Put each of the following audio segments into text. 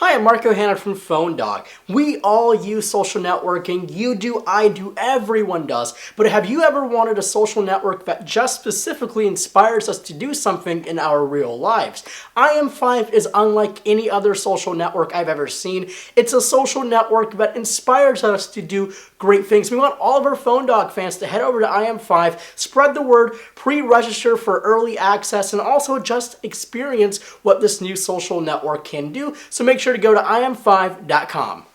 Hi, I'm Marco Hanna from PhoneDog. We all use social networking. You do, I do, everyone does. But have you ever wanted a social network that just specifically inspires us to do something in our real lives? IM5 is unlike any other social network I've ever seen. It's a social network that inspires us to do great things. We want all of our PhoneDog fans to head over to IM5, spread the word, pre-register for early access, and also just experience what this new social network can do. So make sure to go to im5.com.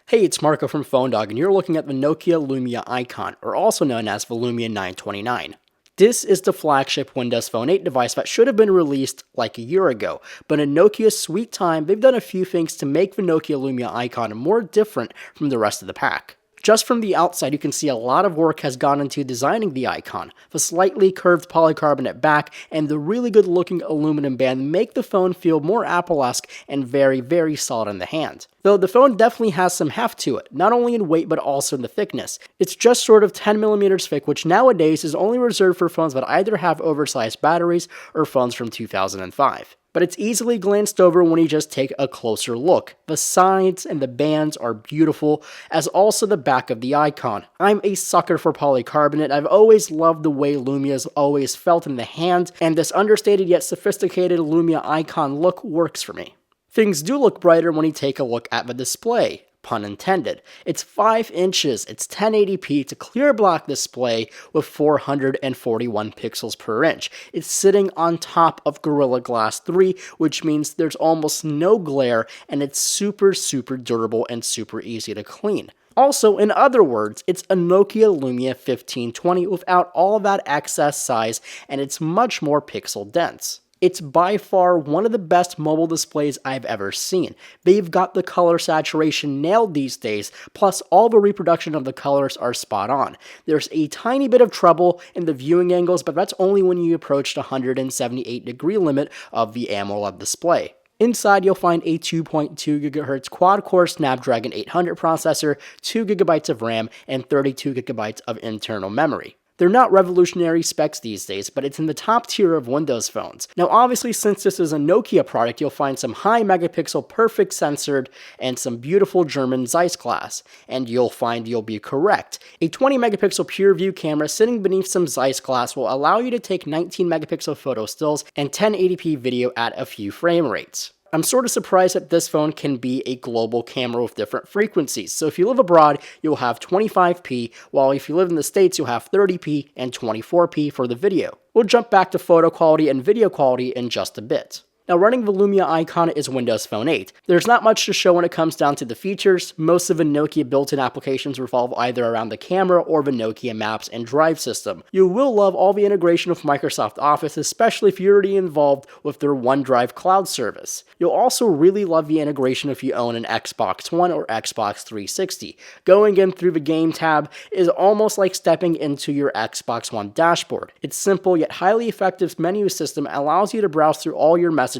Hey, it's Marco from PhoneDog, and you're looking at the Nokia Lumia icon, or also known as the Lumia 929. This is the flagship Windows Phone 8 device that should have been released like a year ago, but in Nokia's sweet time, they've done a few things to make the Nokia Lumia icon more different from the rest of the pack. Just from the outside, you can see a lot of work has gone into designing the icon. The slightly curved polycarbonate back and the really good looking aluminum band make the phone feel more Apple-esque and very, very solid in the hand. Though the phone definitely has some heft to it, not only in weight but also in the thickness. It's just sort of 10mm thick, which nowadays is only reserved for phones that either have oversized batteries or phones from 2005. But it's easily glanced over when you just take a closer look. The sides and the bands are beautiful, as also the back of the icon. I'm a sucker for polycarbonate. I've always loved the way Lumia's always felt in the hand, and this understated yet sophisticated Lumia icon look works for me. Things do look brighter when you take a look at the display. Pun intended. It's 5 inches, it's 1080p, it's a clear black display with 441 pixels per inch. It's sitting on top of Gorilla Glass 3, which means there's almost no glare, and it's super durable and super easy to clean. Also, in other words, it's a Nokia Lumia 1520 without all that excess size, and it's much more pixel dense. It's by far one of the best mobile displays I've ever seen. They've got the color saturation nailed these days, plus all the reproduction of the colors are spot on. There's a tiny bit of trouble in the viewing angles, but that's only when you approach the 178-degree limit of the AMOLED display. Inside, you'll find a 2.2 GHz quad-core Snapdragon 800 processor, 2 GB of RAM, and 32 GB of internal memory. They're not revolutionary specs these days, but it's in the top tier of Windows phones. Now obviously, since this is a Nokia product, you'll find some high megapixel perfect censored and some beautiful German Zeiss glass. And you'll find you'll be correct. A 20 megapixel pure view camera sitting beneath some Zeiss glass will allow you to take 19 megapixel photo stills and 1080p video at a few frame rates. I'm sort of surprised that this phone can be a global camera with different frequencies. So if you live abroad, you'll have 25p, while if you live in the States, you'll have 30p and 24p for the video. We'll jump back to photo quality and video quality in just a bit. Now, running the Lumia icon is Windows Phone 8. There's not much to show when it comes down to the features. Most of the Nokia built-in applications revolve either around the camera or the Nokia Maps and Drive system. You will love all the integration with Microsoft Office, especially if you're already involved with their OneDrive cloud service. You'll also really love the integration if you own an Xbox One or Xbox 360. Going in through the Game tab is almost like stepping into your Xbox One dashboard. Its simple yet highly effective menu system allows you to browse through all your messages,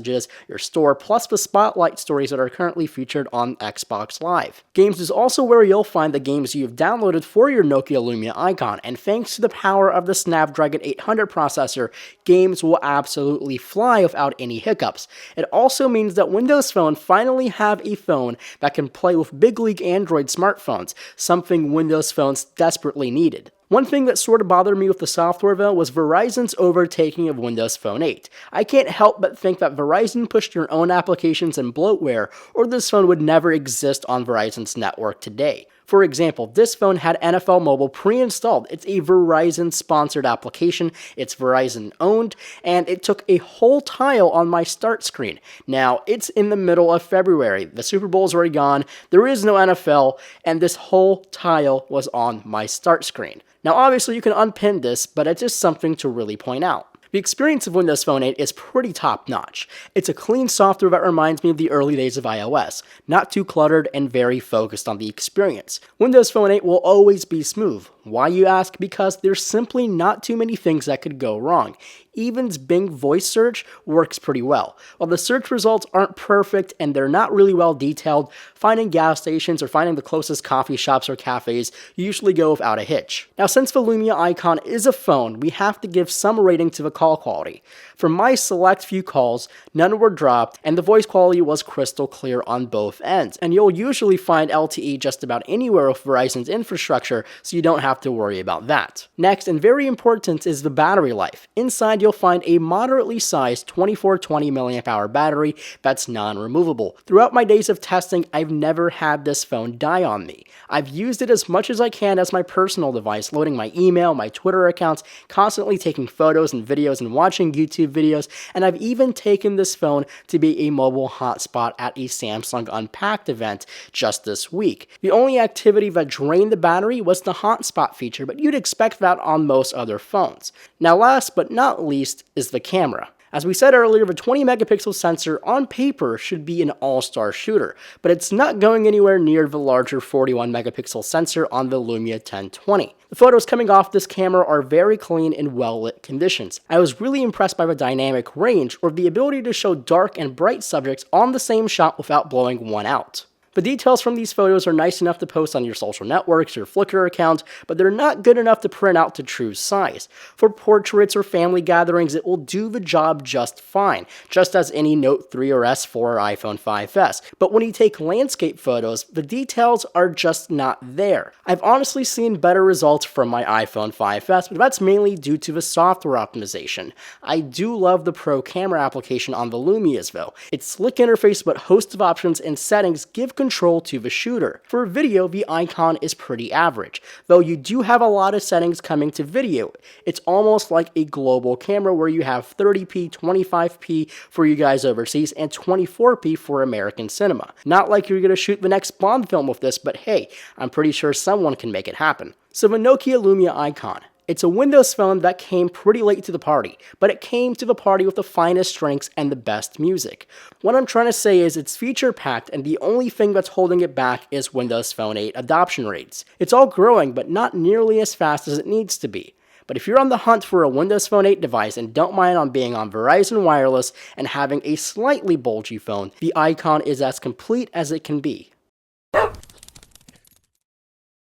your store, plus the Spotlight stories that are currently featured on Xbox Live. Games is also where you'll find the games you've downloaded for your Nokia Lumia icon, and thanks to the power of the Snapdragon 800 processor, games will absolutely fly without any hiccups. It also means that Windows Phone finally have a phone that can play with big league Android smartphones, something Windows phones desperately needed. One thing that sort of bothered me with the software though was Verizon's overtaking of Windows Phone 8. I can't help but think that Verizon pushed their own applications and bloatware, or this phone would never exist on Verizon's network today. For example, this phone had NFL Mobile pre-installed. It's a Verizon-sponsored application, it's Verizon-owned, and it took a whole tile on my start screen. Now, it's in the middle of February, the Super Bowl's already gone, there is no NFL, and this whole tile was on my start screen. Now, obviously, you can unpin this, but it's just something to really point out. The experience of Windows Phone 8 is pretty top-notch. It's a clean software that reminds me of the early days of iOS, not too cluttered and very focused on the experience. Windows Phone 8 will always be smooth. Why, you ask? Because there's simply not too many things that could go wrong. even Bing voice search works pretty well. While the search results aren't perfect and they're not really well detailed, finding gas stations or finding the closest coffee shops or cafes usually go without a hitch. Now, since the Lumia Icon is a phone, we have to give some rating to the call quality. For my select few calls, none were dropped, and the voice quality was crystal clear on both ends. And you'll usually find LTE just about anywhere with Verizon's infrastructure, so you don't have to worry about that. Next, and very important, is the battery life. Inside, you'll find a moderately sized 2420 mAh battery that's non-removable. Throughout my days of testing, I've never had this phone die on me. I've used it as much as I can as my personal device, loading my email, my Twitter accounts, constantly taking photos and videos and watching YouTube videos, and I've even taken this phone to be a mobile hotspot at a Samsung Unpacked event just this week. The only activity that drained the battery was the hotspot feature, but you'd expect that on most other phones. Now, last but not least is the camera. As we said earlier, the 20 megapixel sensor on paper should be an all-star shooter, but it's not going anywhere near the larger 41 megapixel sensor on the Lumia 1020. The photos coming off this camera are very clean in well-lit conditions. I was really impressed by the dynamic range, or the ability to show dark and bright subjects on the same shot without blowing one out. The details from these photos are nice enough to post on your social networks, your Flickr account, but they're not good enough to print out to true size. For portraits or family gatherings, it will do the job just fine, just as any Note 3 or S4 or iPhone 5S. But when you take landscape photos, the details are just not there. I've honestly seen better results from my iPhone 5S, but that's mainly due to the software optimization. I do love the Pro camera application on the Lumias though. Its slick interface but host of options and settings give control to the shooter. For video, the Icon is pretty average, though you do have a lot of settings coming to video. It's almost like a global camera where you have 30p, 25p for you guys overseas, and 24p for American cinema. Not like you're going to shoot the next Bond film with this, but hey, I'm pretty sure someone can make it happen. So the Nokia Lumia Icon. It's a Windows phone that came pretty late to the party, but it came to the party with the finest strengths and the best music. What I'm trying to say is it's feature-packed, and the only thing that's holding it back is Windows Phone 8 adoption rates. It's all growing, but not nearly as fast as it needs to be. But if you're on the hunt for a Windows Phone 8 device and don't mind on being on Verizon Wireless and having a slightly bulgy phone, the Icon is as complete as it can be.